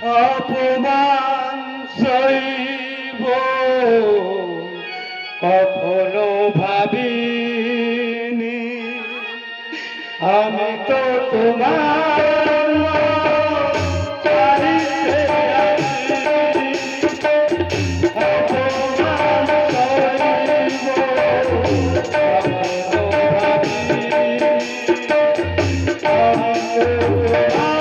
অপমান সইব কখনো ভাবিনি আমি তো তোমার চাইতে আসিনি। অপমান সইব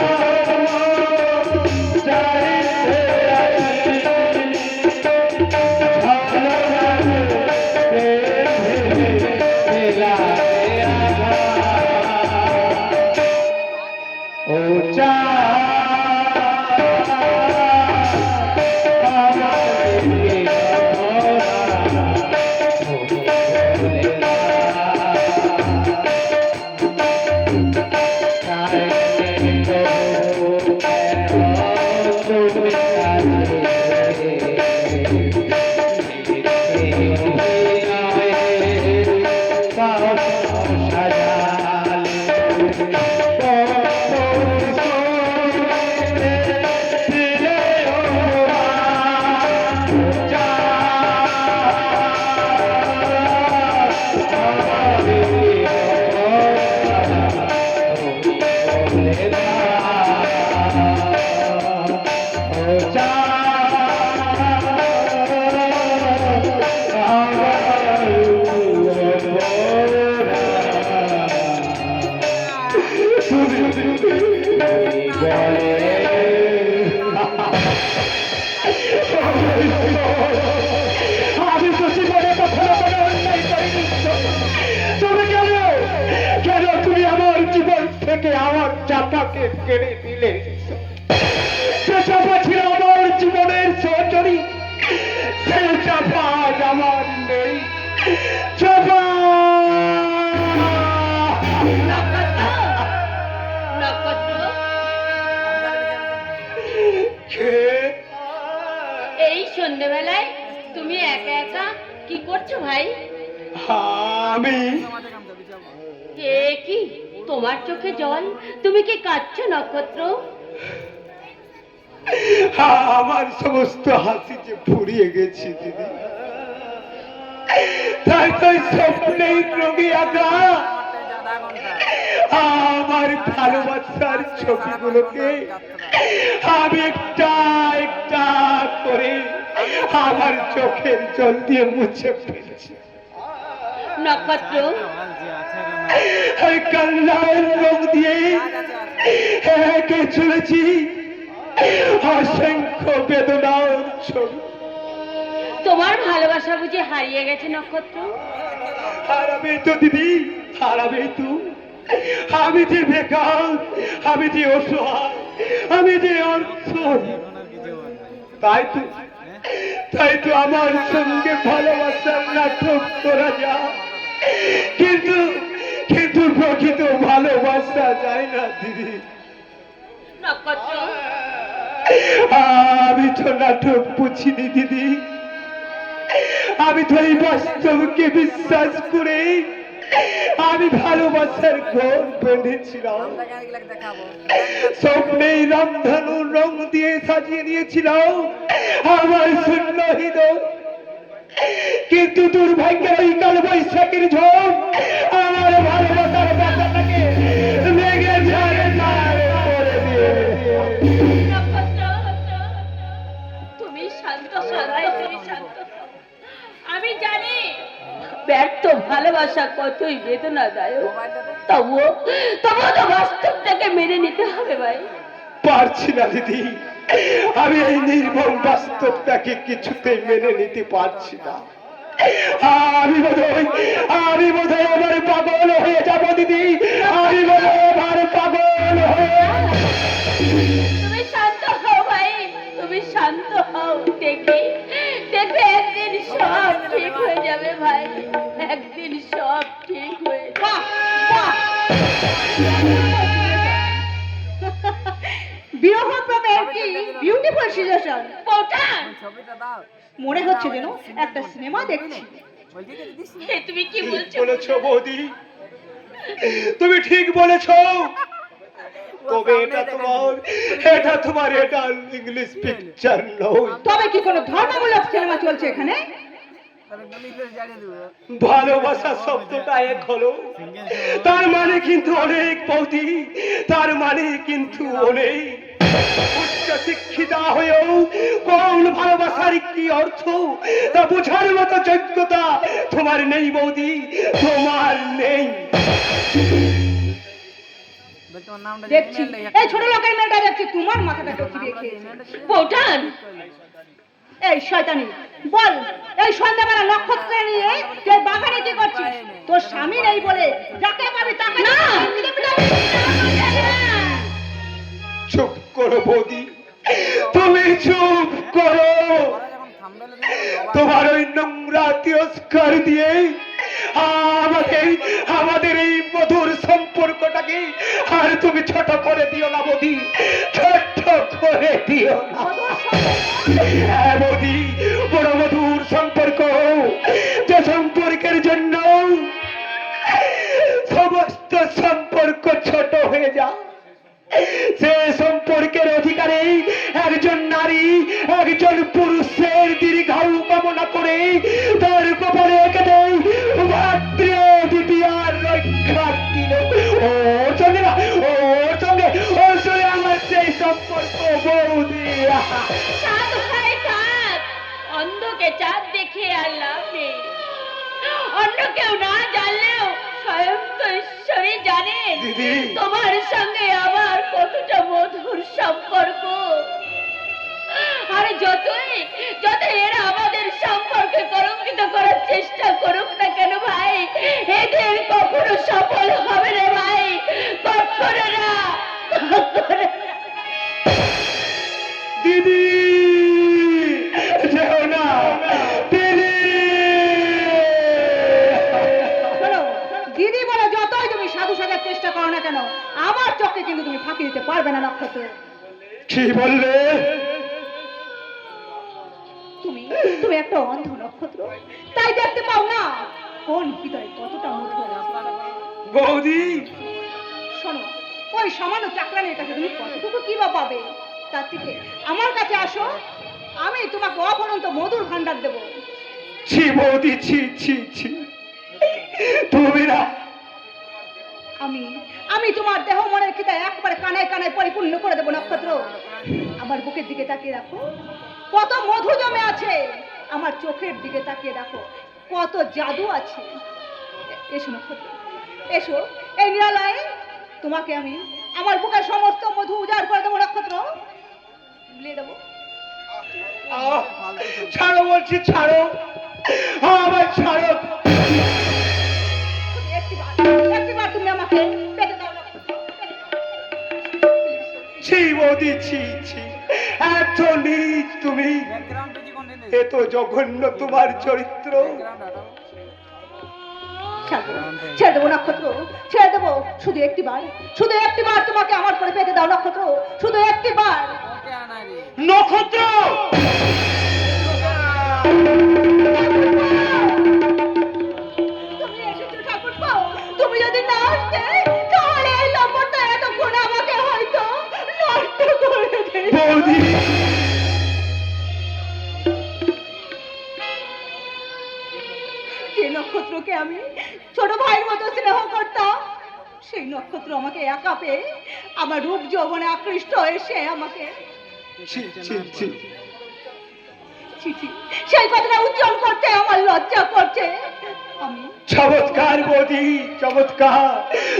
কখনো ভাবিনি আমি তো আমি তো জীবনে কখনো কোনো অন্যায় করিনি। তুমি কেন কেন তুমি আমার জীবন থেকে আমার চাপাকে কেড়ে দিলে? সে চাপা ছিল আমার জীবনের সহচরী, সে চাপা আজ আমার নেই। চাপা এই সন্ধ্যেবেলায় তুমি একা একা কি করছো ভাই? আমি কি তোমার চোখে জল? তুমি কি কাঁদছো নক্ষত্র? আমার সমস্ত হাসি যে ফুরিয়ে গেছি দিদি, তাই তো স্বপ্নেই রবি আঁকা আমার ভালোবাসার ছবিগুলোকে আমি একটা একটা করে আমার চোখের জল দিয়ে মুছে ফেলছি। নক্ষত্র, কান্নার রং দিয়ে একে চলেছি অসংখ্য বেদনার ছবি। তোমার ভালোবাসা বুঝি হারিয়ে গেছে নক্ষত্র? হারাবে তো দিদি, হারাবে তো। আমি যে বেকার, আমি যে অসহায়, আমি যে অর্থ, তাই তো আমার সঙ্গে ভালোবাসার নাটক করা যায়, কিন্তু কিন্তু প্রকৃত ভালোবাসা যায় না দিদি। নক্ষত্র, আমি তো নাটক বুঝিনি দিদি, আমি তো এই বাস্তবকে বিশ্বাস করে আমি ভালোবাসার ঘর বেঁধেছিলাম। স্বপ্নেই রামধনুর রং দিয়ে সাজিয়ে নিয়েছিলাম আমার শূন্য হৃদয়, কিন্তু দুর্ভাগ্যের ওই কাল বৈশাখীর ঝড় আমার ভালোবাসার বাসাটাকে লেগে ঝাড়ে করে দিয়ে। তুমি শান্ত, তুমি শান্ত। আমি জানি ব্যর্থ ভালোবাসা কতই বেদনাদায়ক, তবুও তো বাস্তবটাকে মেনে নিতে হবে ভাই। পারছি না দিদি, আমি এই নির্মম বাস্তবটাকে কিছুতেই মেনে নিতে পারছি না। আমি বোধহয় আমার পাগল হয়ে যাব দিদি, আমি বোধহয় আমার পাগল হয়ে। তুমি শান্ত হও ভাই, তুমি শান্ত হও। দেখবে দেখবে একদিন সব ঠিক হয়ে যাবে ভাই, একদিন সব ঠিক হয়ে যাবে। বিরহ প্রেমের কি বিউটিফুল সিচুয়েশন। মনে হচ্ছে যেন একটা সিনেমা দেখছি। তুমি কি বলছো? বলেছো বৌদি, তুমি ঠিক বলেছো। তবে এটা তোমার এটা ইংলিশ পিকচার নয়। তবে কি কোনো ধর্মমূলক সিনেমা চলছে এখানে? ভালোবাসা শব্দটা এক হলো, তার মানে কিন্তু অনেক বৌদি, তার মানে কিন্তু অনেক। উচ্চ শিক্ষিতা হয়েও কোন ভালোবাসার কি অর্থ তা বোঝার মতো যোগ্যতা তোমার নেই বৌদি, তোমার নেই। দেখছি এই ছোট লোকের মেয়েটা দেখছি তোমার মাথাটাকে চিবিয়ে খেয়েছে। বৌঠান, এই শয়তানি, বল এই সন্ধ্যাবেলা নক্ষত্র নিয়ে তুই বাগানে কি করছিস? তোর স্বামী নেই বলে যাকে পাবি তাকে না। চুপ করো বৌদি, তুমি চুপ করো। তোমার ওই নোংরা তিরস্কার দিয়ে আমাদের এই মধুর সম্পর্কটাকে আর তুমি ছোট করে দিও না বৌদি, ছোট করে দিও না। হ্যাঁ বৌদি, বড় মধুর সম্পর্ক, যে সম্পর্কের জন্য সমস্ত সম্পর্ক ছোট হয়ে যায়, সে সম্পর্কের অধিকারে একজন নারী একজন পুরুষের দীর্ঘায়ু কামনা করে তার কপালে এঁকে দেয় মাতৃ দ্বিতীয়ার রক্ষা দিল। ওর সঙ্গে না, ওর সঙ্গে আমার সেই সম্পর্ক বৌদি। সাত ভাই সাত, অন্ধকে চাঁদ দেখে আর লাভ নেই। অন্য কেউ না জানলেও স্বয়ং তো ঈশ্বরই জানেন দিদি। তোমার সঙ্গে আমার কতটা মধুর সম্পর্ক। আর যতই এরা আমাদের সম্পর্কে কলঙ্কিত করার চেষ্টা করুক না কেন ভাই, এদের কখনো সফল হবে না ভাই, কখনো না, কখনো না। দিদি যেও না, দিদি। শোনো, দিদি বলে যতই তুমি সাধু সাজার চেষ্টা করো না কেন, আমার চোখে কিন্তু তুমি ফাঁকি দিতে পারবে না নক্ষত্র। কি বললে? তুমি তুমি একটা অন্ধ নক্ষত্র, তাই দেখতে পাও না কোন হৃদয় কতটা মধুর। বৌদি শোনো, ওই সামান্য চাকরানির কাছে তুমি কতটুকু কি বা পাবে? তার থেকে আমার কাছে আসো, আমি তোমাকে অপরন্ত মধুর ভান্ডার দেবো। ছি বৌদি, ছি ছি ছি, তুমি না। আমি আমি তোমার দেহ মনের খিদা একবারে কানায় কানায় পরিপূর্ণ করে দেবো নক্ষত্র। আমার বুকের দিকে তাকিয়ে রাখো, কত মধু জমে আছে। আমার চোখের দিকে তাকিয়ে দেখো, কত জাদু আছে। এসো নক্ষত্র, এসো, এই নিরালয়ে তোমাকে আমি আমার বুকের সমস্ত মধু উজাড় করে দেবো নক্ষত্র, বিলিয়ে দেবো। ছাড়ো বলছি, ছাড়ো আমার, ছাড়ো। একটিবার তুমি আমাকে পেতে দাও নক্ষত্র। ছি বৌদি, ছি ছি, এত নীচ তুমি, এত জঘন্য তোমার চরিত্র। ছেড়ে দেবো নক্ষত্র, ছেড়ে দেবো। শুধু একটিবার তোমাকে আমার করে পেতে দাও নক্ষত্র, শুধু একটিবার। নক্ষত্র তুমি এসেছো ঠাকুরপো, তুমি যদি না আসতে তাহলে এই লম্বরটা এতক্ষণ আমাকে হয়তো নষ্ট করে দিত। বৌদি, যে নক্ষত্রকে আমি ছোট ভাইয়ের মতো স্নেহ করতাম, সেই নক্ষত্র আমাকে একা পেয়ে আমার রূপ যৌবনে আকৃষ্ট হয়ে সে আমাকে ছি ছি ছি, চিঠি, সেই কথাটা উজ্জ্বল করতে আমার লজ্জা করছে। আমি চমৎকার বৌদি, চমৎকার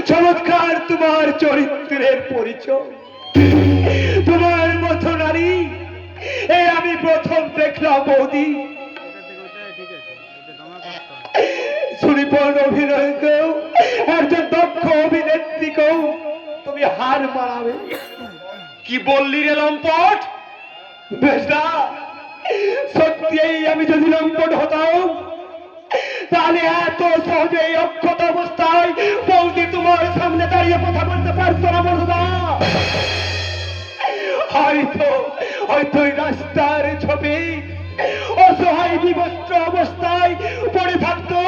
চমৎকার তোমার চরিত্রের পরিচয়। তোমার মতো নারী এই আমি প্রথম দেখলাম বৌদি। সুনিপুণ অভিনয়কেও, একজন দক্ষ অভিনেত্রীকেও তুমি হার মানাবে। কি বললি রে লম্পট? বেশ না, সত্যিই আমি যদি লম্পট হতাম তাহলে এত সহজে অক্ষত অবস্থায় বৌদি তোমার সামনে দাঁড়িয়ে কথা বলতে পারতো না বলবা। হয়তো হয়তো রাস্তার ছবি অসহায় বিবস্ত্র অবস্থায় পড়ে থাকতো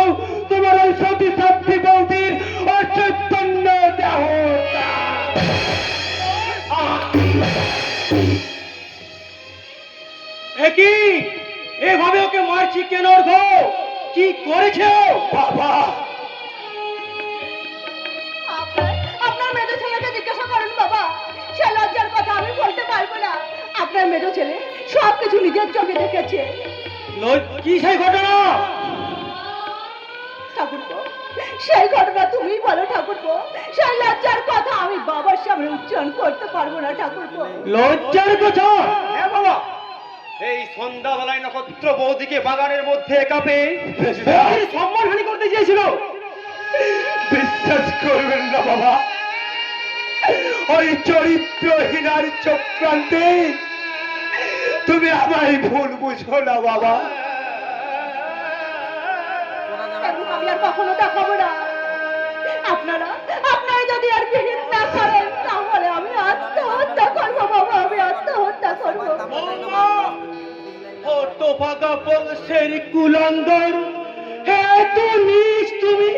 তোমার ওই সতী সাধ্যী বৌদির অচৈতন্য দেহটা। কি এভাবে ওকে মারছি কেন? গো কি করেছে ও? বাবা আপনার মেজো ছেলেকে জিজ্ঞাসা করুন বাবা, সে লজ্জার কথা আমি বলতে পারবো না। আপনার মেজো ছেলে সবকিছু নিজের চোখে দেখেছে। কি সেই ঘটনা? ঠাকুরপো, সেই ঘটনা তুমি বলো ঠাকুরপো। সেই লজ্জার কথা আমি বাবার সামনে উচ্চারণ করতে পারবো না ঠাকুরপো। লজ্জার কথা? হ্যাঁ বাবা, এই সন্ধ্যাবেলায় নক্ষত্র বৌদিকে বাগানের মধ্যে কাপে সম্মানহানি করতে চেয়েছিল। বিশ্বাস করবেন না বাবা, ওই চরিত্রহীনার চক্রান্তে তুমি আমায় ভুল বুঝো না বাবা। এবং আমি আর কখনো দেখাবো না। আপনারা আপনারা যদি আর বিহিত না করেন তাহলে আমি আত্মহত্যা করবো বাবা, আমি আত্মহত্যা করবো। হতভাগা বংশের কুলাঙ্গার, হ্যাঁ তো নিস তুমি,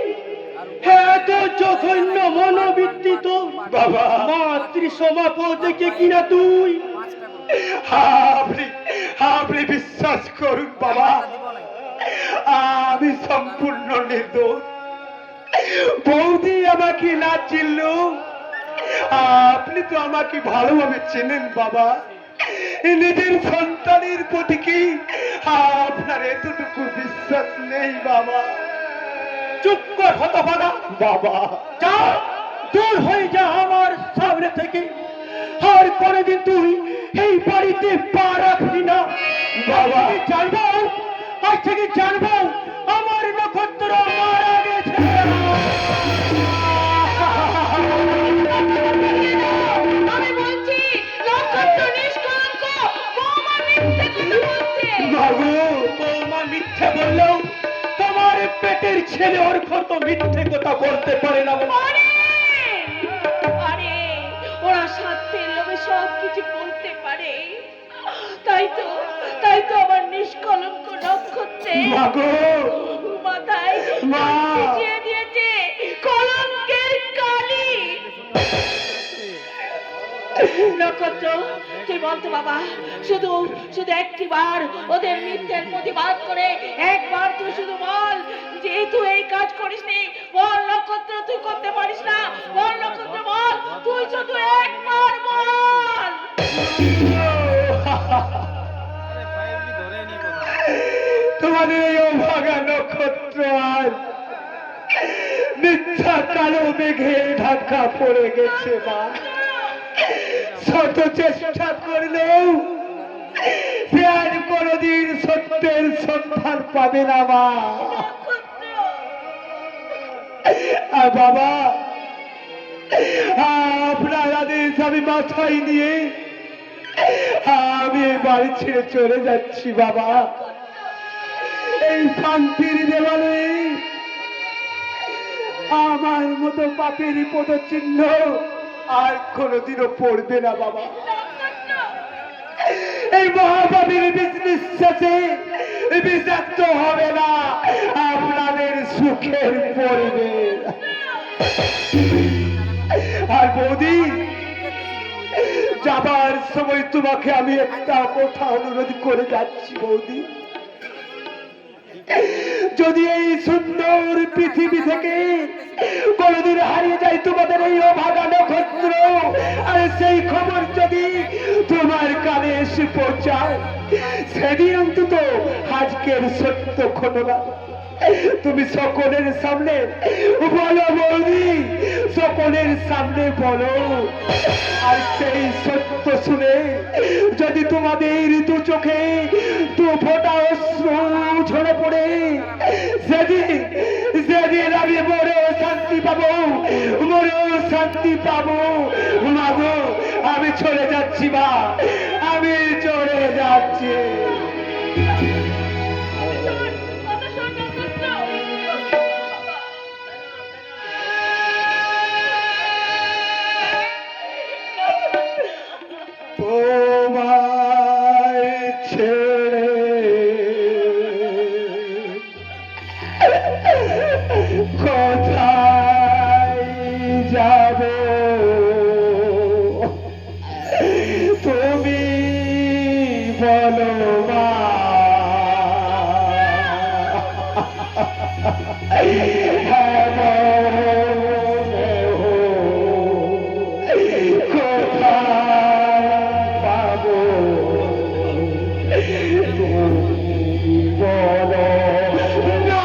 হ্যাঁ তো জঘন্য মনোবৃত্তিত বাবা। মাতৃ সমাপদ দেখে কিনা তুই। আপনি আপনি বিশ্বাস করুন বাবা, আমি সম্পূর্ণ নির্দোষ। বৌদি আমাকে না চিনল, আপনি তো আমাকে ভালোভাবে চেনেন বাবা। নিজের সন্তানের প্রতি কি আপনার এতটুকু বিশ্বাস নেই বাবা? চুপ কর হতভাগা বাবা, যা দূর হয়ে যা আমার সামনে থেকে। আর কোনদিন তুই এই বাড়িতে পা রাখবি না বাবা। জানবো, আজ থেকে জানবো আমার নক্ষত্র মারা গেছে। আমি বলছি নক্ষত্র নিষ্কলঙ্ক, বৌমা মিথ্যে কথা বলছে। বাবু, বৌমা মিথ্যে বললেও তোমার পেটের ছেলে ওর কত মিথ্যে কথা বলতে পারে না। আরে আরে, ওরা স্বার্থের লোভে সব কিছু বলতে পারে। তাই তো আমার নিষ্কলঙ্ক নক্ষত্রে মাগো, মাথায় মা। মিশিয়ে দিয়েছে কলঙ্কের কালি। নক্ষত্র, তুই বলতো বাবা, শুধু শুধু একটি বার ওদের মিথ্যের প্রতিবাদ করে একবার তুই শুধু বল, যেহেতু এই কাজ করিসনি, বল নক্ষত্র তুই করতে পারিস না। বল নক্ষত্র, বল, তুই শুধু একবার বল। তোমাদের এই অভাগা নক্ষত্র আর মিথ্যা কালো মেঘে ঢাকা পড়ে গেছে মা। শত চেষ্টা করলেও সে আর কোনদিন সত্যের সন্ধান পাবে না মা। আর বাবা, আপনার আদেশ আমি মাথায় নিয়ে আমি এই বাড়ি ছেড়ে চলে যাচ্ছি বাবা। এই শান্তির দেওয়ালে আমার মতো পাপের পদচিহ্ন আর কোনোদিনও পড়বে না বাবা। এই মহাপাপীর বিশ্বাসে বিষাক্ত হবে না আপনাদের সুখের পরিবেশ। আর বৌদি, যাবার সময় তোমাকে আমি একটা কথা অনুরোধ করে যাচ্ছি বৌদি। যদি এই সুন্দর পৃথিবী থেকে কোনদিন হারিয়ে যায় তোমাদের এই অভাগা নক্ষত্র, আর সেই খবর যদি তোমার কানে এসে পৌঁছায়, সেদিন অন্তত আজকের সত্য ঘটনা তুমি সকলের সামনে বলো বৌদি, সকলের সামনে বলো। আর সেই সত্য শুনে যদি তোমাদের দু চোখে দু ফোঁটা অশ্রু ঝরে পড়ে, সেদিন আমি মরেও শান্তি পাবো, মরেও শান্তি পাবো। মাগো, আমি চলে যাচ্ছি মা, আমি চলে যাচ্ছি। তোমায় ছেড়ে কোথায় যাব তুমি বলো মা হ্যাঁ মনে হো, কোথায় পাবো তুমি বলো না।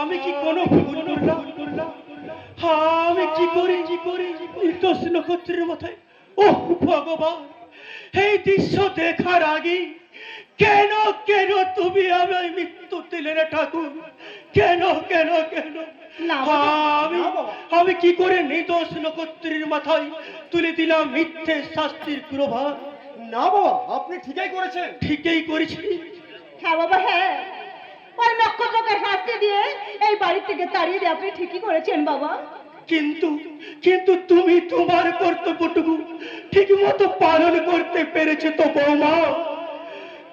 আমি কি কোনো ভুল করলাম? আমি কি করি নির্দোষ নক্ষত্রের মাথায়, ও ভগবান, এই দৃশ্য দেখার আগে কেন কেন তুমি আমায় মৃত্যু দিলে রে ঠাকুর? কেন কেন কেন না বাবা, আমি আমি কি করে নির্দোষ নক্ষত্রের মাথায় তুলে দিলাম মিথ্যে শাস্তির প্রভাব? না বাবা, আপনি ঠিকই করেছেন। ঠিকই করেছি। হ্যাঁ বাবা হ্যাঁ, ওই নক্ষত্রকে শাস্তি দিয়ে এই বাড়ি থেকে তাড়িয়ে দিয়ে আপনি ঠিকই করেছেন বাবা। কিন্তু কিন্তু তুমি তোমার কর্তব্যটুকু ঠিক মতো পালন করতে পেরেছে তো বৌমা?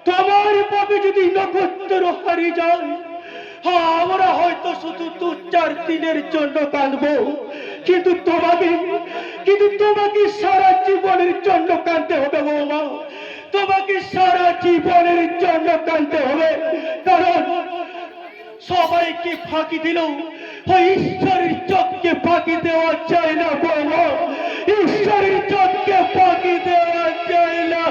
তোমার পাপে যদি নক্ষত্র হারিয়ে যায়, আমরা হয়তো শুধু 2-4 দিনের জন্য কাঁদবো, কিন্তু তোমাকে সারা জীবনের জন্য কাঁদতে হবে বৌমা। তোমাকে সারা জীবনের জন্য কাঁদতে হবে, কারণ সবাইকে ফাঁকি দিলেও ওই ঈশ্বরের চোখকে ফাঁকি দেওয়া যায় না বৌমা। ঈশ্বরের চোখকে ফাঁকি দেওয়া যায় না।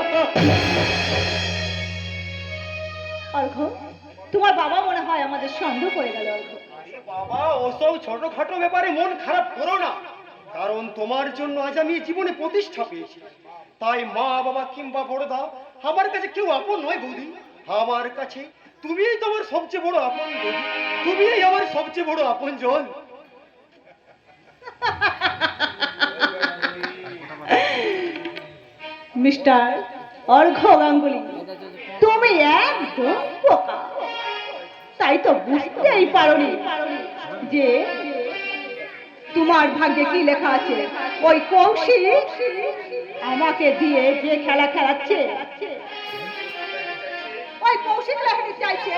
অর্ঘ, তোমার বাবা মনে হয় আমাদের সন্দেহ করে গেল। অর্ঘ বাবা, ওসব ছোটখাটো ব্যাপারে মন খারাপ করো না, কারণ তোমার জন্য আজ আমি জীবনে প্রতিষ্ঠা পেয়েছি। তাই মা বাবা কিংবা বড়দা আমার কাছে কেউ আপন নয় বৌদি। আমার কাছে তুমিই তোমার সবচেয়ে বড় আপন বৌদি, তুমিই আমার সবচেয়ে বড় আপন জন। মিস্টার অর্ঘ গাঙ্গুলি, তুমি একদম বোকা। তাই তো বুঝতেই পারোনি যে তোমার ভাগ্যে কি লেখা আছে। ওই কৌশিক আমাকে দিয়ে যে খেলা খেলাচ্ছে, ওই কৌশিক লেখাটি চাইছে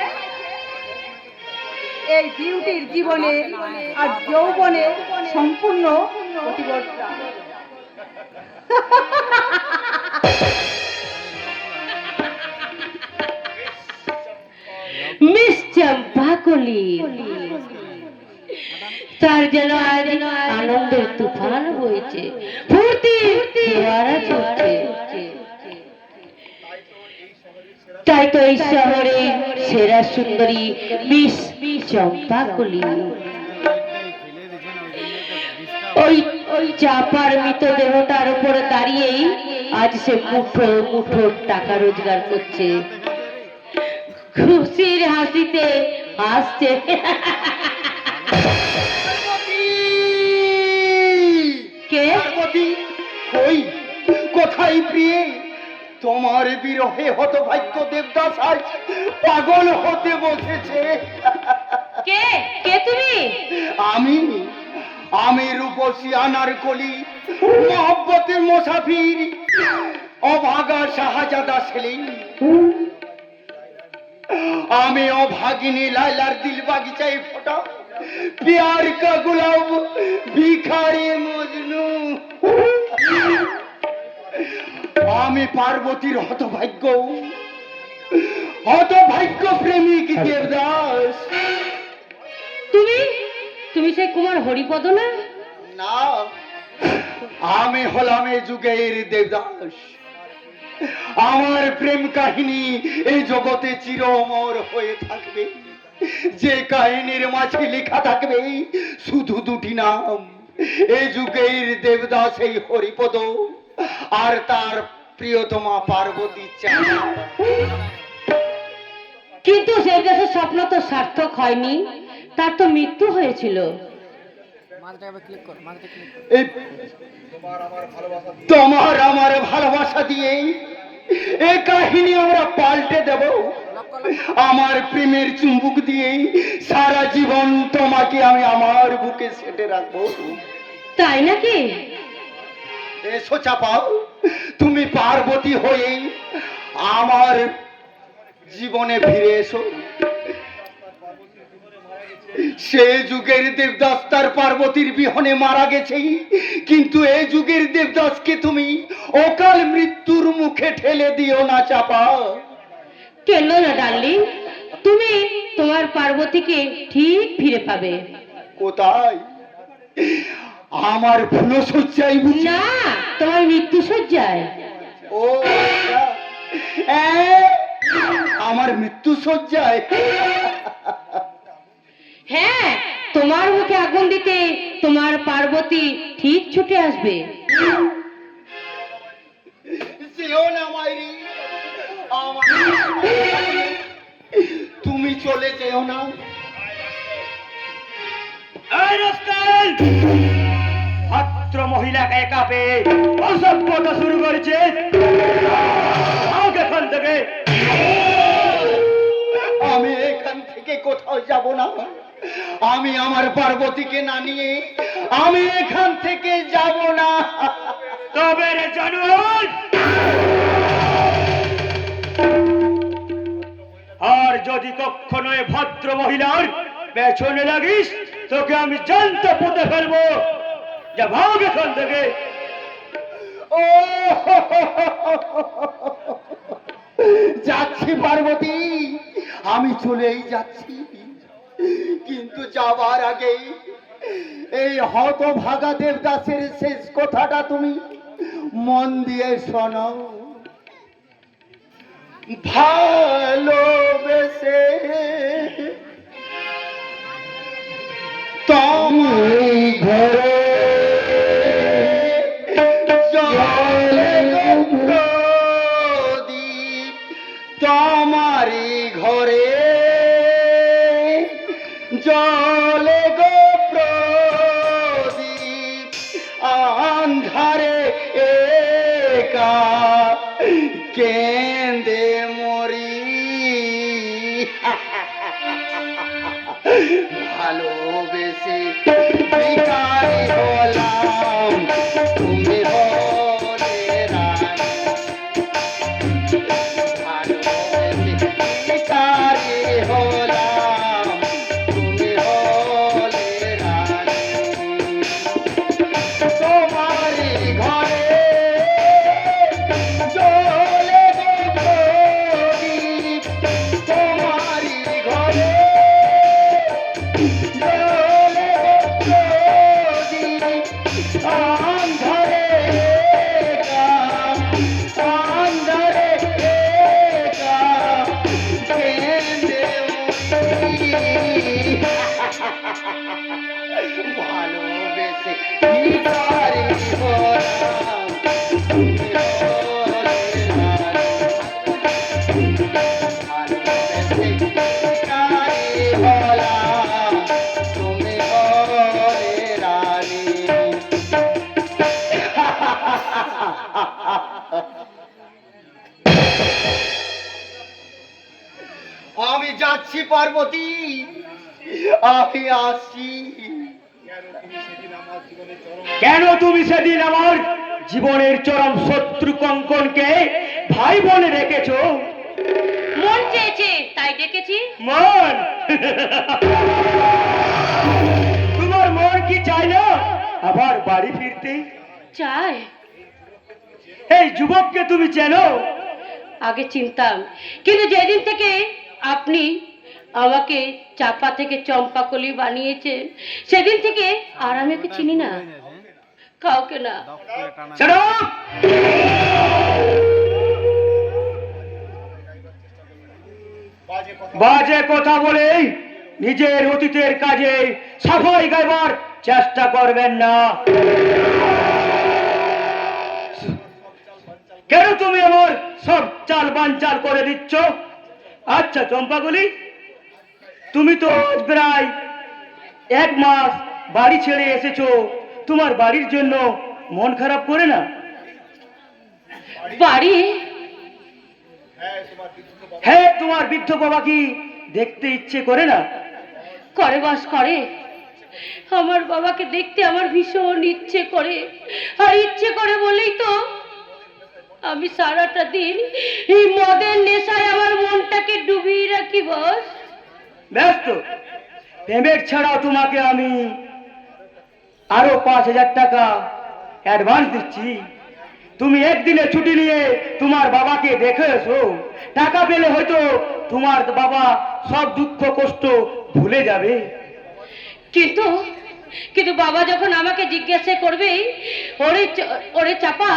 এই বিউটির জীবনে আর যৌবনে সম্পূর্ণ প্রতিবর্তন। মিস চম্পাকলি, তার যেন আজ আনন্দের তুফান হয়েছে, ফুর্তি ফোয়ারা চলছে। তাই তো এই শহরে সেরা সুন্দরী মিস চম্পাকলি ওই চাপার মৃতদেহটার উপরে দাঁড়িয়েই আজ সে মুঠো মুঠো টাকা রোজগার করছে, খুশির হাসিতে হাসছে। কে? কই, কোথায় প্রিয়ে? তোমার বিরহে হতভাগ্য দেবদাস আজ পাগল হতে বসেছে। কে কে তুমি? আমি আমি রূপসী আনারকলি, মহব্বতের মুসাফির, অভাগা শাহজাদা সেলিম। আমি অভাগিনী লাইলার দিল বাগিচায় ফোটা प्यार का गुलाब भिखारी मजनू। আমি পার্বতীর হতভাগ্য প্রেমিক দেবদাস। তুমি সেই কুমার হরিপদ না? না, আমি হলাম এ যুগের দেবদাস। আমার প্রেম কাহিনী এই জগতে চির অমর হয়ে থাকবে। যে কাহিনীর মাঝে লেখা থাকবে শুধু দুটি নাম, এই যুগের দেবদাস এই হরিপদ আর তার প্রিয়তমা পার্বতী চাঁদ। কিন্তু সেই দেশের স্বপ্ন তো সার্থক হয়নি, তার তো মৃত্যু হয়েছিল। তোমার আমার ভালোবাসা দিয়ে এই কাহিনী আমরা পাল্টে দেব। আমার প্রেমের চুম্বুক দিয়ে সারা জীবন তোমাকে আমি আমার বুকে সেটে রাখবো। তাই নাকি? এসো চাপাও, তুমি পার্বতী হয়ে আমার জীবনে ফিরে এসো। সে যুগের দেবদাস তার পার্বতীর বিহনে মারা গেছে, কিন্তু এই যুগের দেবদাসকে তুমি অকাল মৃত্যুর মুখে ঠেলে দিও না চাপা। কেন না ডার্লিং, তুমি তোমার পার্বতীকে ঠিক ফিরে পাবে। কোথায়? আমার ফুলশয্যায় বুঝি? না, তোমার মৃত্যু সজ্জায়। ও আচ্ছা। আমার মৃত্যু শয্যায়? হ্যাঁ, তোমার মুখে আগুন দিতে তোমার পার্বতী ঠিক ছুটে আসবে। যেও না মাইরি, তুমি চলে যেও না। এই রাস্তায় ভদ্র মহিলাকে একা পেয়ে অসভ্যতা শুরু করেছে। আমাকে এখান থেকে। আমি এখান থেকে কোথাও যাব না। আমি আমার পার্বতীকে না নিয়ে আমি এখান থেকে যাব না। তবে রে জানোয়ার, আর যদি কখনো এ ভদ্র মহিলার পেছনে লাগিস, তোকে আমি জানতে পুঁতে ফেলবো। যা ভাগ এখান থেকে। ও যাচ্ছি পার্বতী, আমি চলেই যাচ্ছি, কিন্তু যাবার আগে এই হতভাগা দেবদাসের শেষ কথাটা তুমি মন দিয়ে শোনো। ভালোবেসে তোমার ঘরে জলে প্রদীপ, তোমারি ঘরে জলে গো প্রদীপ, আন্ধারে একা কেঁদে মরি। ভালোবেসে ভিখারি হলাম, তুমি হলে রানী। ভালোবেসে ভিখারি হলাম, তুমি হলে রানী। তোমারি ঘরে জলে গো প্রদীপ, তোমারি ঘরে জলে গো প্রদীপ, আন্ধারে একা, আন্ধারে একা কেঁদে মরি। ভালোবেসে ভিখারি হলাম, তুমি হলে রানী। ভালোবেসে ভিখারি হলাম, তুমি হলে রানী। আমি যাচ্ছি পার্বতী, আমি আসছি। কেন তুমি সেদিন আমার জীবনের চরম শত্রু কঙ্কনকে ভাই বলে রেখেছো? মন চেয়েছে তাই ডেকেছি। মন? তোমার মন কি চায় না আবার বাড়ি ফিরতে? চাই। এই যুবককে তুমি চেনো? আগে চিনতাম, কিন্তু যেদিন থেকে আপনি আমাকে চাপা থেকে চম্পাকলি বানিয়েছেন, সেদিন থেকে আর আমি ওকে চিনি না, কাউকে না। শোনো, বাজে কথা বলে নিজের অতীতের কাজে সাফাই গাইবার চেষ্টা করবেন না। কেন তুমি আমার সব চাল বানচাল করে দিচ্ছ? আচ্ছা চম্পাগুলি, তুমি তো আজ প্রায় 1 মাস বাড়ি ছেড়ে এসেছো, তোমার বাড়ির জন্য মন খারাপ করে না? বাড়ি? হ্যাঁ, তোমার বৃদ্ধ বাবা কি দেখতে ইচ্ছে করে না? করে, বাস করে। আমার বাবাকে দেখতে আমার ভীষণ ইচ্ছে করে, আর ইচ্ছে করে বলেই তো আমি সারাটা দিন এই মদের নেশায় আমার মনটাকে ডুবিয়ে রাখি বস। ব্যস্ত পেমেন্ট ছাড়াও তোমাকে আমি আরো 5,000 টাকা অ্যাডভান্স দিচ্ছি। তুমি একদিনে ছুটি নিয়ে তোমার বাবাকে দেখে এসো। টাকা পেলে হয়তো তোমার বাবা সব দুঃখ কষ্ট ভুলে যাবে। কিন্তু কিন্তু বাবা যখন আমাকে জিজ্ঞাসা করবে, ওরে চাপা,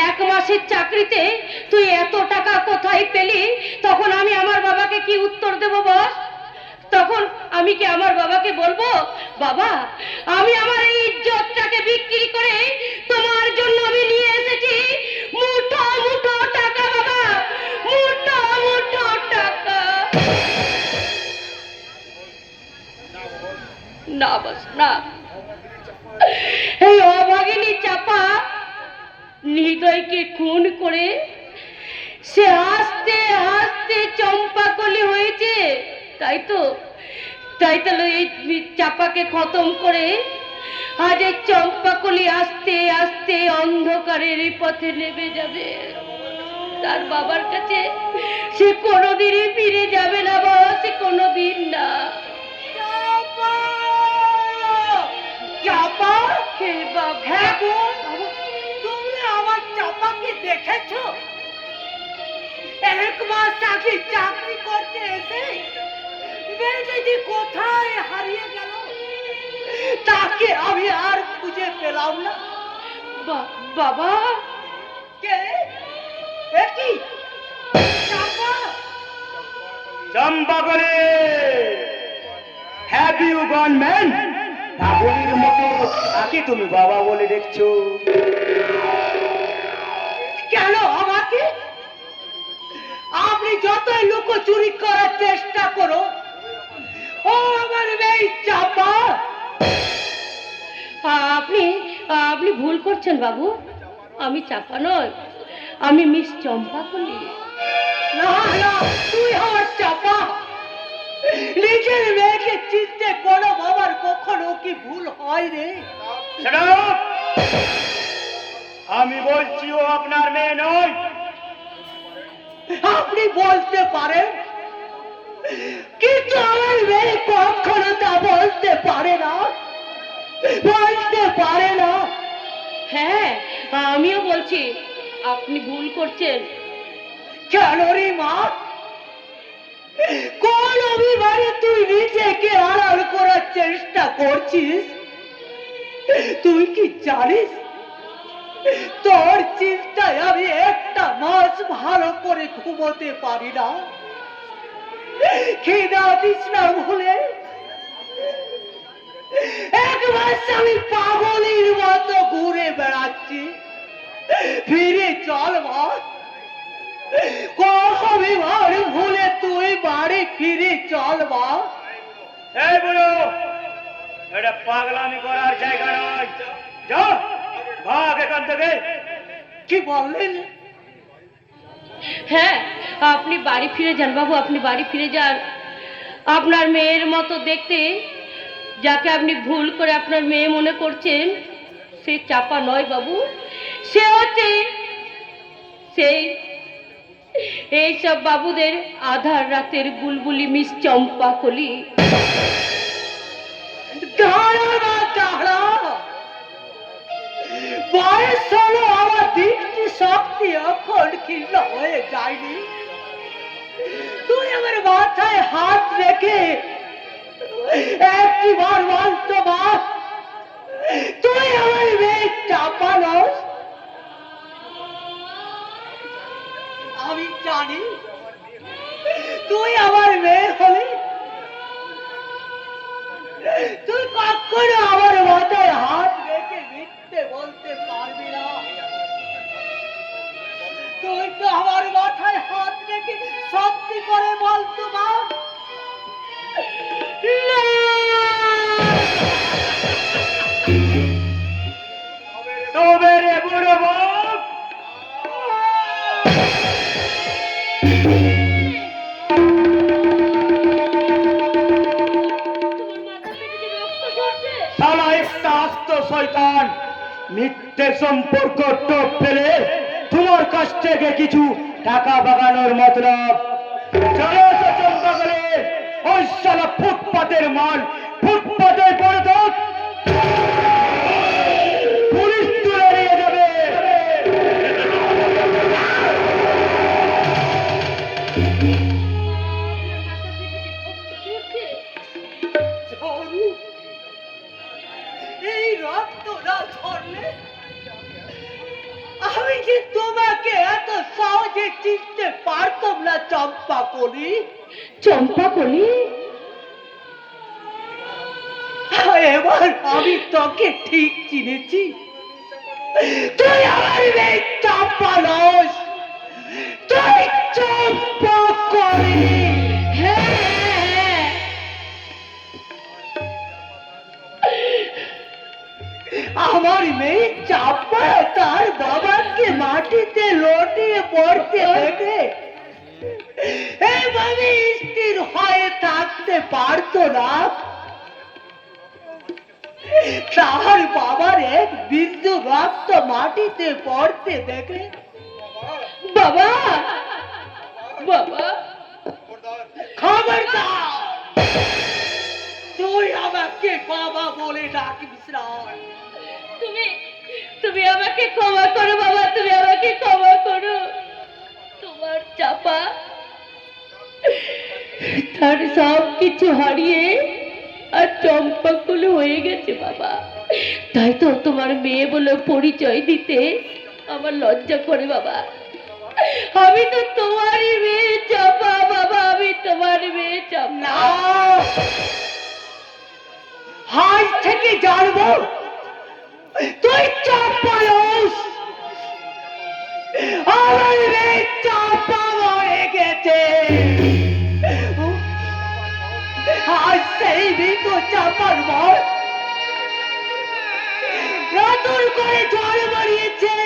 1 মাসের চাকরিতে তুই এত টাকা কোথায় পেলি, তখন আমি আমার বাবাকে কি উত্তর দেব বস? তখন আমি কি আমার বাবাকে বলবো, বাবা আমি আমার এই ইজ্জতটাকে বিক্রি করে তোমার জন্য আমি নিয়ে এসেছি মুঠো মুঠো টাকা, বাবা মুঠো মুঠো টাকা। না বস না, এই অভাগিনী চাপা হৃদয়কে খুন করে সে আস্তে আস্তে চম্পাকলি হয়েছে। তাই তো এই চাপাকে খতম করে আজ এই চম্পাকলি আস্তে আস্তে অন্ধকারের পথে নেমে যাবে। তার বাবার কাছে সে কোনোদিনই ফিরে যাবে না বাবা, সে কোনোদিন না। চাপা, হে বাবা, হ্যাঁ বোন, তুমি আমার চাপাকে দেখেছো? 1 মাস আগে চাকরি করতে এসে মেয়েটি কোথায় হারিয়ে গেল, তাকে আমি আর খুঁজে পেলাম না। বাবা কে? কি চাপা? Champakali, have you gone man? পাগলের মতো তাকে তুমি বাবা বলে দেখছো? কেন আমাকে? আপনি যতই লুকোচুরি করার চেষ্টা করো, ও আমার মেয়ে চাপা। আপনি আপনি ভুল করছেন বাবু, আমি চাপা নয়, আমি মিস চম্পাকলি। না না, তুই আমার চাপা। নিজের মেয়েকে চিনতে কোনো বাবার কখনো কি ভুল হয় রে? Shut up! আমি বলছি ও আপনার মেয়ে নয়। আপনি বলতে পারেন, কিন্তু আমার মেয়ে কখনো তা বলতে পারে না, বলতে পারে না। হ্যাঁ আমিও বলছি আপনি ভুল করছেন। কেন রে মা? কোন অভিমানে তুই নিজেকে আড়াল করার চেষ্টা করছিস? তুই কি জানিস তোর চিন্তায় আমি একটা মাস ভালো করে ঘুমোতে পারি না, খিদা তৃষ্ণা ভুলে 1 মাস আমি পাগলের মতো ঘুরে বেড়াচ্ছি। ফিরে চল মা, অভিমান ভুলে তুই বাড়ি ফিরে চল মা। এই বলো, এটা পাগলামি করার জায়গা নয়। যাও, ভাগ এখান থেকে। কি বললেন? হ্যাঁ আপনি বাড়ি ফিরে যান বাবু, আপনি বাড়ি ফিরে যান। আপনার মেয়ের মতো দেখতে যাকে আপনি ভুল করে আপনার মেয়ে মনে করছেন, সে চাপা নয় বাবু, সে হচ্ছে সেই এইসব বাবুদের আধার রাতের বুলবুলি মিস চম্পাকলি। দাঁড়া না, দাঁড়া। বয়স হলো, আমার দৃষ্টি শক্তি এখন ক্ষীণ হয়ে যায়নি। তুই আমার মাথায় হাত রেখে একটি বার বলতো মা, তুই আমার মেয়ে চাপানস? আমি জানি তুই আমার মেয়ে হলে তুই কখনো আমার মাথায় হাত রেখে মিথ্যে বলতে পারবি না। তুই তো আমার মাথায় হাত রেখে সত্যি করে বলতো মা। তবে রে বুড়ো বাপ, শালা একটা আস্ত শয়তান মিথ্যে সম্পর্ক টোপ ফেলে তোমার কাছ থেকে কিছু টাকা বাগানোর মতলব। চলো তো চম্পা করে ওই শালা ফুটপাতের মাল ফুটপাতে পড়ে থাক, পুলিশ তুলে নিয়ে যাবে। এই রক্ত না ঝরলে আমি যে তোমাকে এত সহজে চিনতে পারতাম না চম্পা কলি। চম্পা কলি, এবার আমি তোকে ঠিক চিনেছি। তুই আমার মেয়ে চম্পা নস, তুই চম্পা কলি। হ্যাঁ, আমার মেয়ে চাপা তার বাবাকে মাটিতে লটিয়ে পড়তে দেখে এইভাবে স্থির হয়ে থাকতে পারতো না। তার বাবার এক বিন্দু রক্ত মাটিতে পড়তে দেখে বাবা, বাবা, খবরদার তুই আমাকে বাবা বলে ডাকিস না। তুমি তুমি আমাকে ক্ষমা করো বাবা, তুমি আমাকে ক্ষমা করো। তোমার চাপা তার সব কিছু হারিয়ে আর চম্পাকুল হয়ে গেছে বাবা। তাই তো তোমার মেয়ে বলে পরিচয় দিতে আমার লজ্জা করে বাবা। আমি তো তোমারই মেয়ে চাপা বাবা, আমি তোমার মেয়ে চাপা। না, আজ থেকে জানবো তুই চাপায়স। আমার মেয়ে চাপা মরে গেছে। আজ সেই মৃত চাপার মর নতুন করে জল মারিয়েছে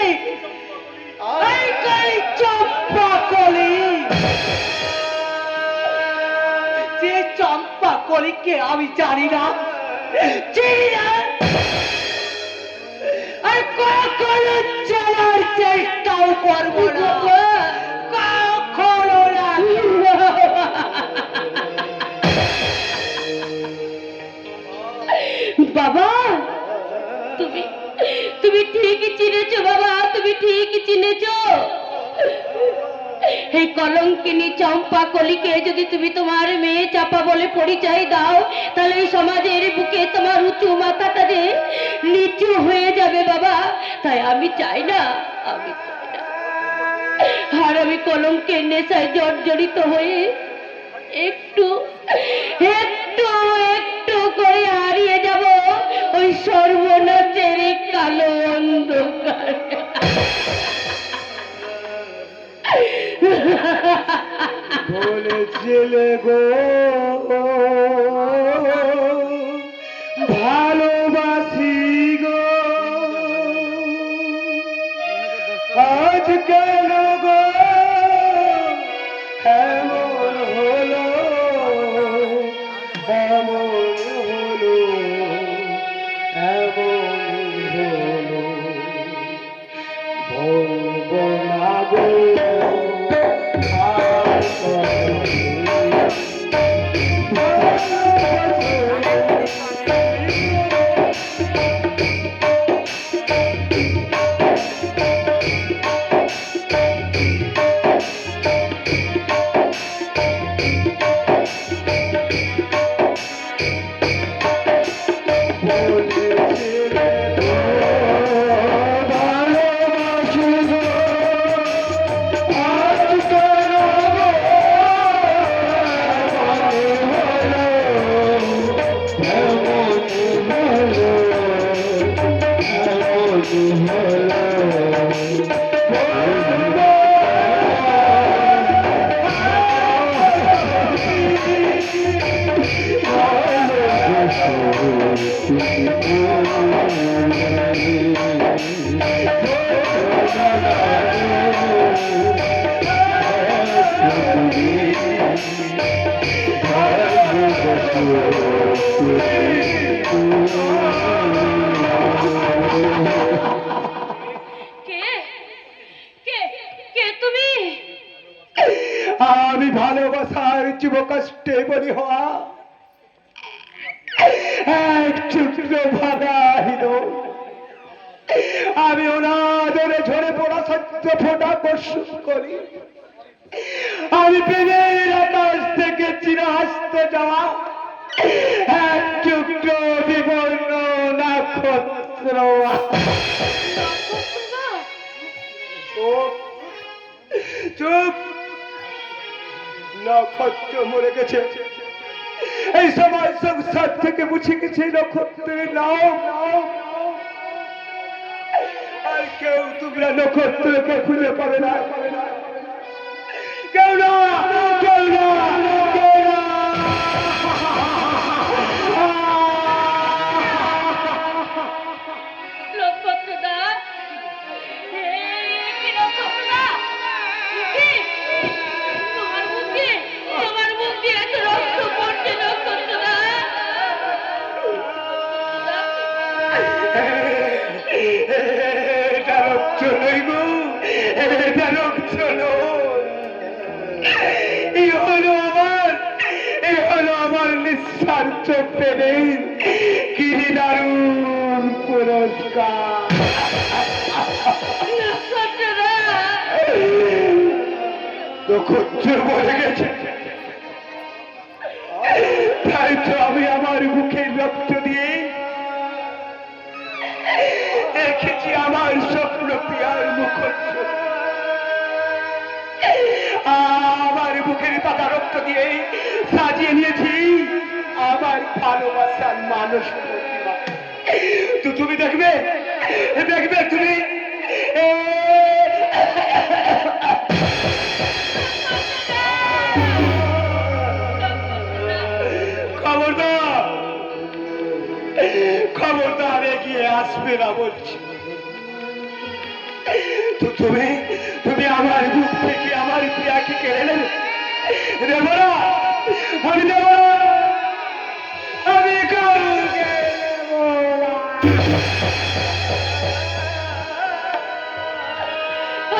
এই চম্পা কলি। যে চম্পা কলিকে আমি জানি না, চিনি না, আর কখনো চেনার চেষ্টাও করবো না, কখনো না। বাবা, তুমি তুমি ঠিকই চিনেছো বাবা, তুমি ঠিকই চিনেছো। এই কলঙ্কিনী চম্পা কলিকে যদি তুমি তোমার মেয়ে চাপা বলে পরিচয় দাও, তাহলে এই সমাজের বুকে তোমার উঁচু মাথাটা যে নিচু হয়ে যাবে বাবা। তাই আমি চাই না, আমি চাই না। আর আমি কলঙ্কের নেশায় জর্জরিত হয়ে একটু একটু একটু করে হারিয়ে যাব ওই সর্বনাশের কালো অন্ধকার। বলেছিলে গো ভালোবাসি গো, আজ কেন গো এমন হলো, এমন হলো, এমন হলো, বলবো না গো আর কে কে কষ্টে বলি হওয়া এক চুক্র ভাগাহিত আমি ওনাদের ঝরে পড়া সত্য ফোটা কষ্ট করি আমি প্রেমের আকাশ থেকে চিরহস্তে যাওয়া এক চুক্র বিবর্ণ নক্ষত্র চুপ নক্ষত্র মরে গেছে এই সময় সংসার থেকে মুছে গেছে নক্ষত্রের নাম আর কেউ তোমরা নক্ষত্রকে খুঁজে পাবে না কেউ না কেউ না কেউ না নক্ষত্রদা কি নক্ষত্রদা তোমার মুখ দিয়ে এত রক্ত পড়ছে নক্ষত্রদা এটা রক্ত নই গো এটা রক্ত এই হলো আমার নিঃস্বার্থ প্রেমের কি দারুণ পুরস্কার নক্ষত্রদা নক্ষত্র বলে গেছে তাই তো আমি আমার মুখের রক্ত দিয়ে দেখেছি আমার স্বপ্ন প্রিয়ার মুখচ্ছ আমার মুখের পাতা রক্ত দিয়ে সাজিয়ে নিয়েছি আমার ভালোবাসার মানুষ প্রতিমা তো তুমি দেখবে দেখবে তুমি খবরদার খবরদার এগিয়ে আসবে না বলছি তো তুমি তুমি আমার বুক থেকে আমার প্রিয়াকে কেড়ে নেবে দেব না আমি দেব না আমি কাউকে দেব না।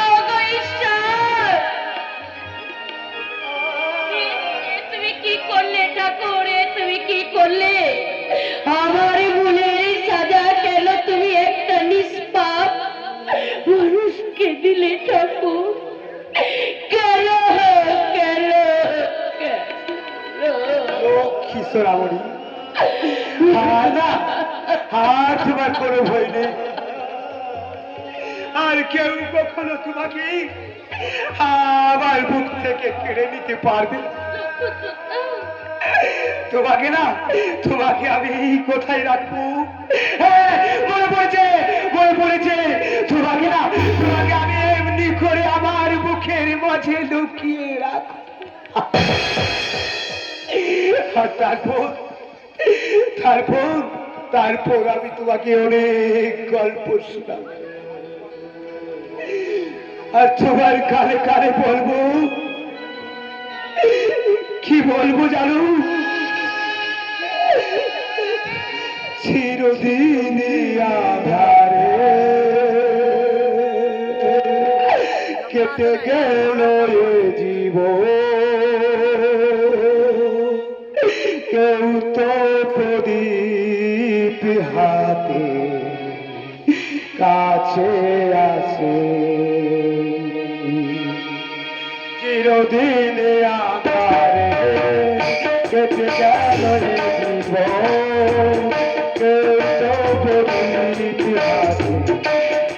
ওগো ঈশ্বর তুমি কি করলে ঠাকুর তুমি কি করলে আমার ভুলের সাজা কেন তুমি একটা নিষ্পাপ মানুষকে দিলে ঠাকুর কেন কেন লক্ষ্মী সোনামণি না আর তোমার কোনো ভয় নেই আর কেউ কখনো তোমাকে আমার বুক থেকে কেড়ে নিতে পারবে না। তোমাকে না তোমাকে আমি কোথায় রাখবো মনে পড়েছে তোমাকে না তোমাকে আমি এমনি করে আমার বুকের মাঝে লুকিয়ে রাখবো আর তারপর আমি তোমাকে অনেক গল্প শোনাব আর তোমার কানে কানে বলবো কি বলবো জানো চিরদিন আধারে কেটে গেল এ জীবন কেউ তো প্রদীপ হাতে কাছে আসে চিরদিন আধারে কেটে গেল এ জীবন কেউ তো প্রদীপ হাতে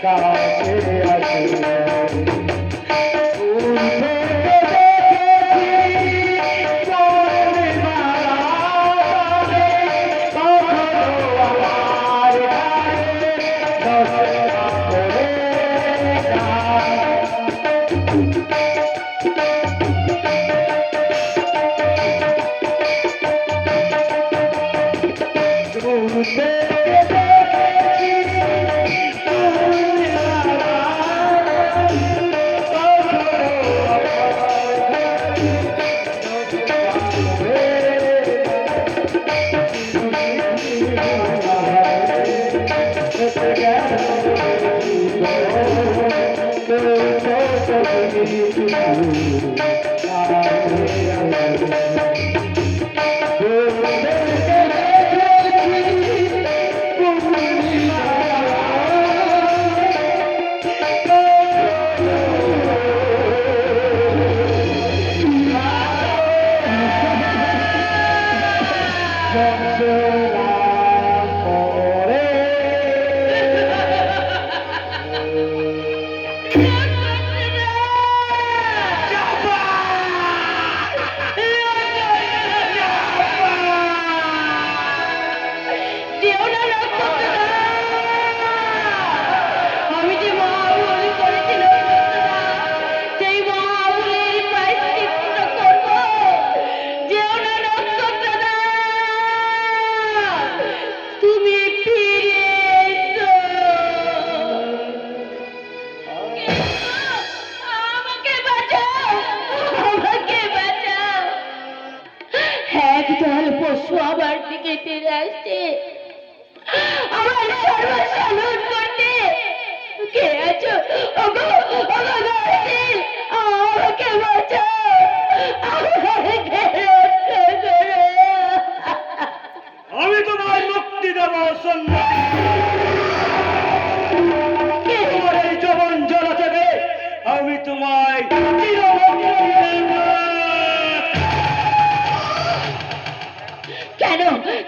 কাছে আসে Thank you. একদল পশু আমার দিকে তেড়ে আসছে আমার সর্বসালন করতে। কে আছো? ওগো ওগো গার্জিন, আমাকে বাঁচাও, আমাকে রক্ষা করো। আমি তোমার মুক্তি দেব সুন্দরী। তোমার এই যৌবন জ্বালা থেকে আমি তোমায় চিরমুক্তি দেব। কেন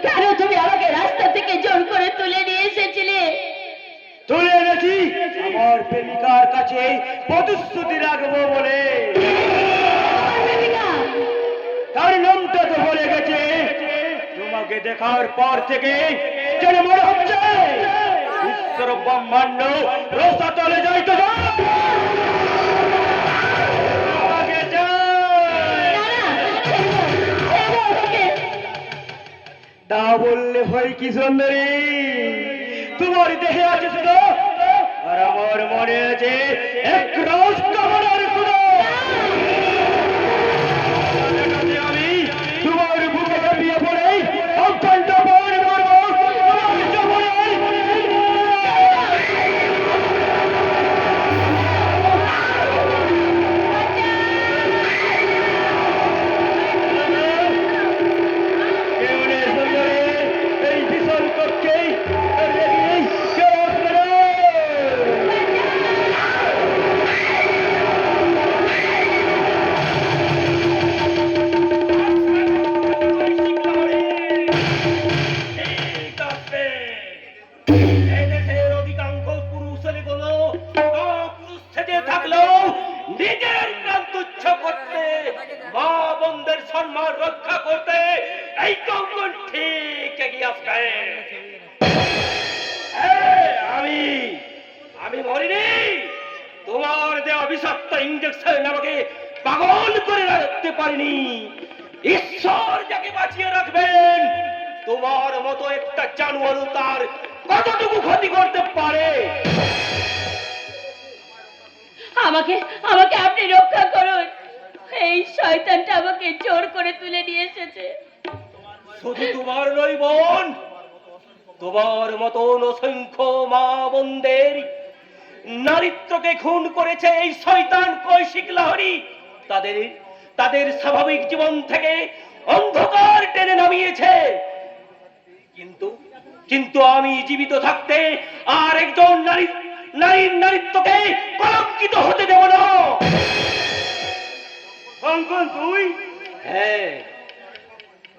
কেন তুমি আমাকে রাস্তা থেকে জোর করে তুলে নিয়ে এসেছিলে? তুলে এনেছি আমার প্রেমিকার কাছে প্রতিশ্রুতি রাখবো বলে। আমার প্রেমিকা? তার নামটা তো বলে গেছে। তোমাকে দেখার পর থেকে যেন মনে হচ্ছে ঈশ্বর ব্রহ্মাণ্ড রাস্তা তলে যাইতে তা বললে হয় কি সুন্দরী? তোমার দেহে আছে শুধু, আর আমার মনে আছে এক রস কামনার শুধু। আমি তোমার বুকে ঝাঁপিয়ে পড়ে অত্যন্ত বল করবো আমার জীবনে। কেউ নেই সুন্দরী, এই বিশাল কক্ষে কেউ আসবে না। এদেশের অধিকাংশ পুরুষগুলো পুরুষ থেকে থাকলেও নিজের প্রাণ তুচ্ছ করতে, মা বোনদের সম্মান রক্ষা করতে এই কঙ্কন ঠিক এগিয়ে আসছে। আমি মরিনি। তোমার দেওয়া বিষাক্ত ইঞ্জেকশন আমাকে পাগল করে রাখতে পারিনি। ঈশ্বর যাকে বাঁচিয়ে রাখবেন, তোমার মতো একটা জানোয়ার তার কতটুকু ক্ষতি করতে পারে? আমাকে আমাকে আপনি রক্ষা করুন। এই শয়তানটা আমাকে জোর করে তুলে নিয়ে এসেছে। শুধু তোমার নয় বোন, তোমার মতন অসংখ্য মা বোনদের নারীত্বকে খুন করেছে এই শয়তান কৌশিক লাহড়ী। তাদের তাদের স্বাভাবিক জীবন থেকে অন্ধকার টেনে নামিয়েছে। কিন্তু কিন্তু আমি জীবিত থাকতে আর একজন নারীর নারীত্বকে কলঙ্কিত হতে দেব না। কঙ্কন তুই? হ্যাঁ,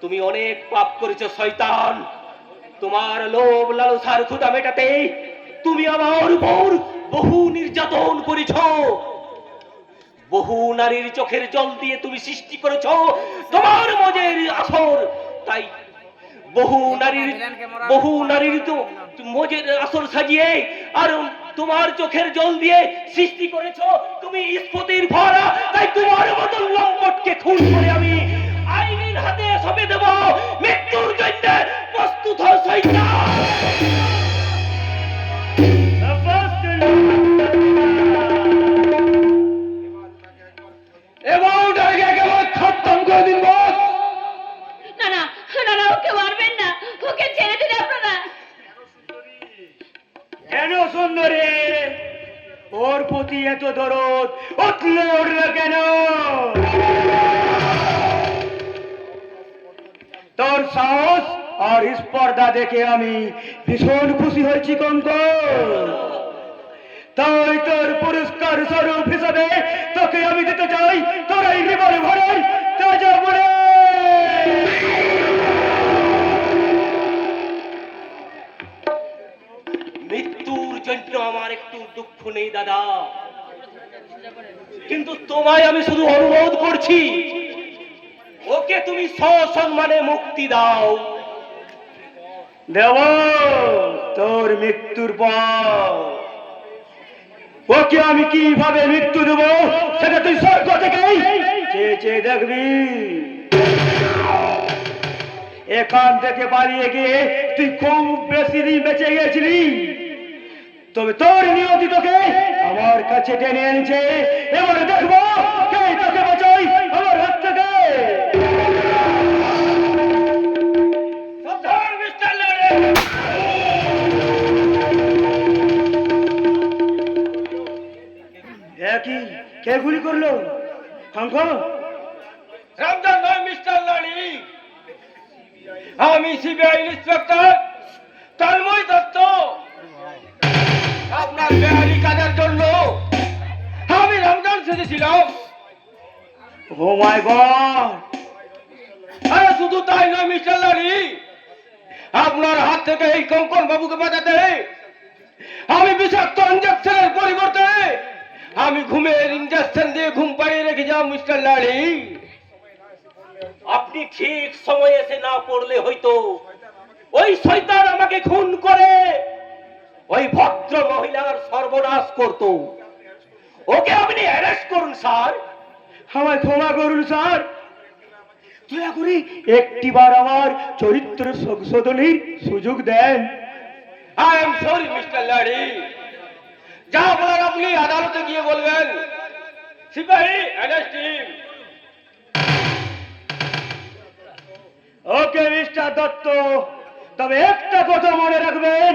তুমি অনেক পাপ করেছো শয়তান। তোমার লোভ লালসার ক্ষুধা মেটাতে তুমি আমার উপর বহু নির্যাতন করেছ। বহু নারীর চোখের জল দিয়ে তুমি সৃষ্টি করেছ তোমার মজের আসর। তাই বহু নারীর তো মজের আসর সাজিয়ে আর তোমার চোখের জল দিয়ে সৃষ্টি করেছ তুমি স্ফুতির ভরা। তাই তোমার মতন লম্পটকে খুন করে আমি আইনের হাতে সঁপে দেব। মৃত্যুর জন্য প্রস্তুত হও শয়তান। না না না না, ওকে মারবেন না, ওকে ছেড়ে দিন আপনারা। কেন সুন্দরী, ওর প্রতি এত দরদ উঠলো কেন? তোর সাহস আর স্পর্ধা দেখে আমি ভীষণ খুশি হয়েছি কঙ্কন। তাই তোর পুরস্কার স্বরূপ হিসাবে তোকে আমি দিতে চাই তোর এই রিভলভারের তাজা বুলেট। মৃত্যুর জন্য আমার একটু দুঃখ নেই দাদা, কিন্তু তোমায় আমি শুধু অনুরোধ করছি ওকে তুমি সসম্মানে মুক্তি দাও। দেব তোর মৃত্যুর পর ওকে আমি কিভাবে মৃত্যু দেব সেটা তুই স্বর্গ থেকেই চেয়ে চেয়ে দেখবি। এখান থেকে পালিয়ে গিয়ে তুই খুব বেশি দিন বেঁচে গেছিলি, তবে তোর নিয়তি তোকে আমার কাছে টেনে এনেছে। এবারে দেখবো কে তোকে বাঁচাই আমার হাত থেকে। কে গুলি করলো? শঙ্কর, রামজান নয় মিস্টার লাড়ি, আমি সিবিআই ইন্সপেক্টর তন্ময় দত্ত। আপনার বেহারি কাজের জন্য আমি রমজান সেজেছিলাম। ও মাই গড! আরে শুধু তাই নয় মিস্টার লাড়ি, আপনার হাত থেকে এই কঙ্কন বাবুকে বাঁচাতে আমি বিষাক্ত ইঞ্জেকশনের পরিবর্তে আমি ঘুমের ইঞ্জেকশন দিয়ে ঘুম পাড়িয়ে রেখেছিলাম মিস্টার লাড়ি। আপনি ঠিক সময়ে এসে না পড়লে হয়তো ওই শয়তান আমাকে খুন করে ওই ভদ্র মহিলার সর্বনাশ করত। ওকে আপনি অ্যারেস্ট করুন স্যার। আমায় ক্ষমা করুন স্যার, দয়া করে একটিবার আমার চরিত্র সংশোধনের সুযোগ দেন। আই এম সরি মিস্টার লাড়ি, যা বলার আপনি আদালতে গিয়ে বলবেন। সিপাহী arrest him. Okay mister Dutta, তবে একটা কথা মনে রাখবেন,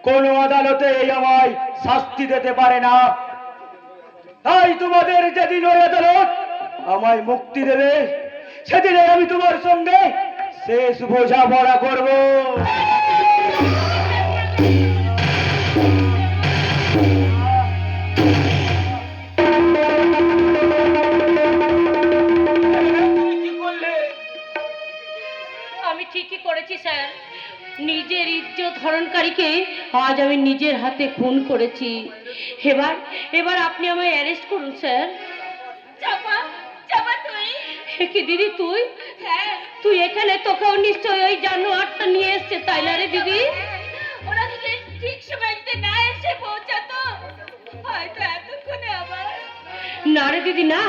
কোন আদালতে এই আমায় শাস্তি দিতে পারে না। তাই তোমাদের যেদিন ওই আদালত আমায় মুক্তি দেবে, সেদিনে আমি তোমার সঙ্গে শেষ বোঝাপড়া করব। তুমি কি করলে? আমি ঠিকই করেছি স্যার, নিজের ইজ্জত হরণকারীকে আজ আমি নিজের হাতে খুন করেছি। এবার এবার আপনি আমায় অ্যারেস্ট করুন স্যার। চাপা চাপা, তুই কি দিদি? তুই? হ্যাঁ, তুই এখানে, তোকেও নিশ্চয়ই ওই জানোয়ারটা নিয়ে এসছে, তাই না রে দিদি? ওরা যদি ঠিক সময়তে না এসে পৌঁছাতো হয়তো এতক্ষণে আবার। না রে দিদি না,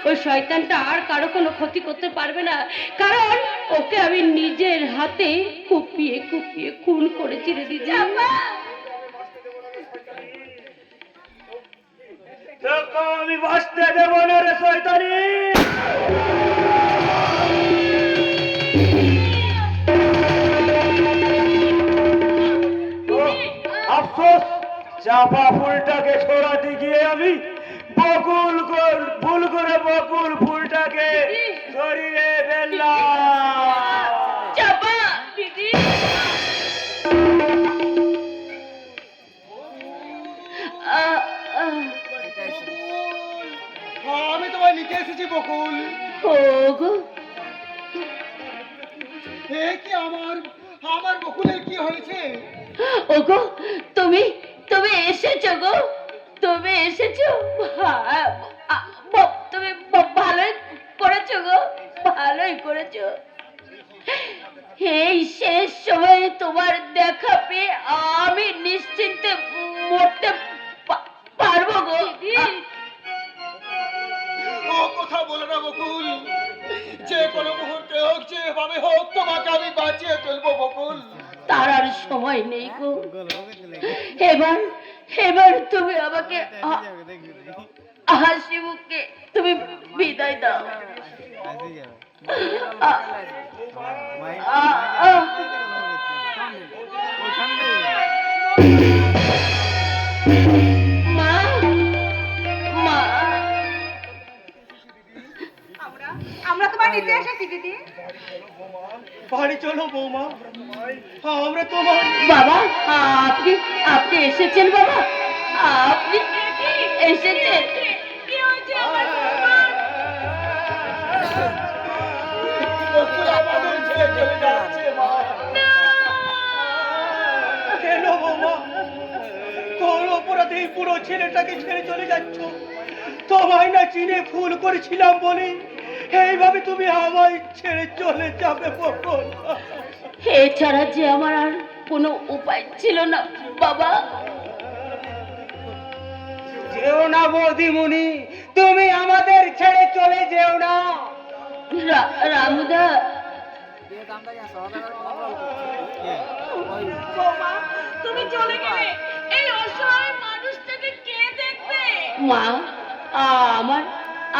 ওই শয়তানটা আর কারো কোনো ক্ষতি করতে পারবে না, কারণ ওকে আমি নিজের হাতে কুপিয়ে কুপিয়ে খুন করেছি রে দিদি। তোকে আমি বাঁচতে দেব না রে শয়তানি। আফসোস, চাপা ফুলটাকে ছড়াতে গিয়ে আমি ভুল করে বকুল ফুলটাকে ছড়িয়ে ফেললাম। চাপা দিদি, আমি তোমায় নিতে এসেছি বকুল। ওগো এ কি আমার বকুলের কি হয়েছে? ওগো, তুমি তুমি এসেছো গো, তুমি এসেছো। তুমি ভালোই করেছো গো, ভালোই করেছো। এই শেষ সময়ে তোমার দেখা পেয়ে আমি নিশ্চিন্তে মরতে পারবো গো। ও কথা বলো না বকুল, যে কোনো মুহূর্তে হোক, যেভাবে হোক তোমাকে আমি বাঁচিয়ে তুলবো বকুল। তার আর সময় নেই গো। এবার এবার তুমি আমাকে হাসি মুখে তুমি বিদায় দাও। মা মা, আমরা তোমার নিতে এসেছি দিদি। বাড়ি চলো বৌমা, আমরা তোমার। বাবা, আপনি আপনি এসেছেন বাবা, আপনি এসেছেন। কি হয়েছে আমার? বকুল আমাদের ছেড়ে চলে যাচ্ছে মা। কেন বৌমা, কোন অপরাধে পুরো ছেলেটাকে ছেড়ে চলে যাচ্ছ? তোমায় না চিনে ভুল করেছিলাম বলে এইভাবে তুমি আমায় ছেড়ে চলে যাবে বকুল? এছাড়া যে আমার আর কোনো উপায় ছিল না বাবা। যেও না বৌদিমণি, তুমি আমাদের ছেড়ে চলে যেও না। রামুদা, তুমি চলে গেলে এই অসহায় মানুষটাকে কে দেখবে? মা, আমার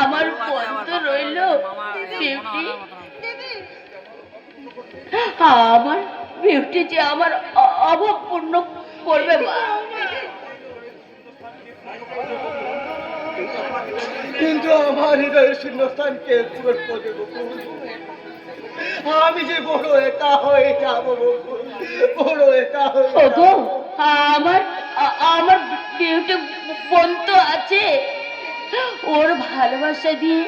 আমার বন্ধ রইল বিউটি। আমার বিউটি যে আমার অভাব পূর্ণ করবে মা। কিন্তু আমার হৃদয়ের শূন্যস্থানকে পূরণ করে বকুল। আমি যে বড় একা হয়ে যাবো বকুল, বড় একা হয়ে ওগো যাবো। আমার আমার বিউটি বোন তো আছে, ওর ভালোবাসা দিয়ে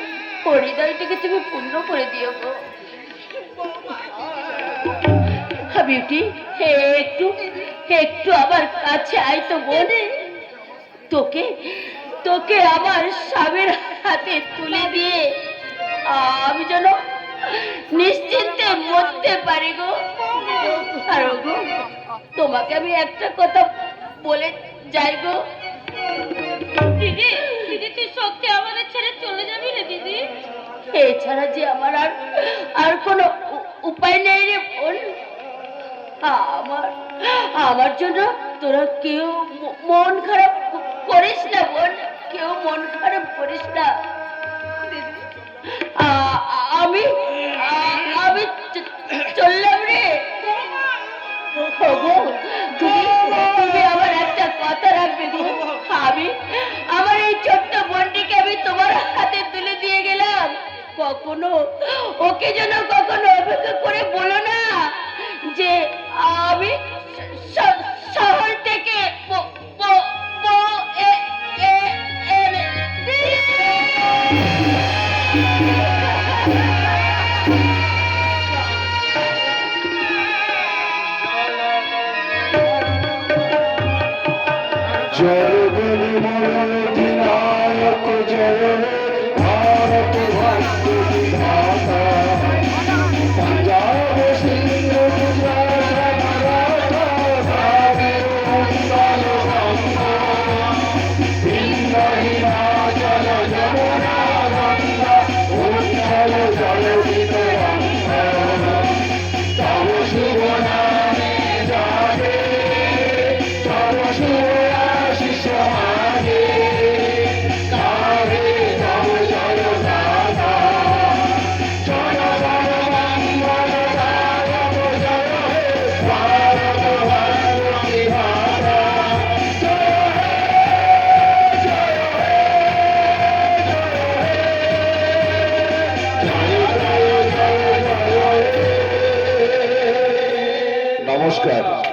ওর হৃদয়টাকে তুমি পূর্ণ করে দিও গো। বিউটি একটু একটু আমার কাছে আয় তো বোন, তোকে তোকে আমার স্বামীর হাতে তুলে দিয়ে আমি যেন নিশ্চিন্তে মরতে পারি গো। আর গো তোমাকে আমি একটা কথা বলে যাই গো। দিদি দিদি তুই সত্যি আমাদের ছেড়ে চলে যাবি রে দিদি? এছাড়া যে আমার আর কোনো উপায় নেই রে বোন। আমার আমার জন্য তোরা কেউ মন খারাপ করিস না বোন, কেউ মন খারাপ করিস না। আমি আমি চললাম রে। ওগো, তুমি তুমি আমার একটা কথা রাখবে গো। আমি আমার এই ছোট্ট বোনটিকে আমি তোমার হাতে তুলে দিয়ে গেলাম, কখনো ওকে যেন কখনো অপেক্ষা করে বলো না যে আমি শহর থেকে জয় বলি মরণ দিনায়ক জয় ভারত ভাগ্য বিধাতা পঞ্জাব সিন্ধ গুজরাট মারাঠা দ্রাবিড় উৎকল বঙ্গ ভিন্ন হিমাচল যমুনা গঙ্গা উচ্ছল জলধিত অঙ্গ তব শুভ নামে যাবে তব শুভ আশিস মাগে গাহে তব জয় গাথা জয় বল মঙ্গল দায়ক জয় হে ভারত ভাগ্য বিধাতা জয় হে জয় হে জয় হে জয় জয় জয় হে। নমস্কার।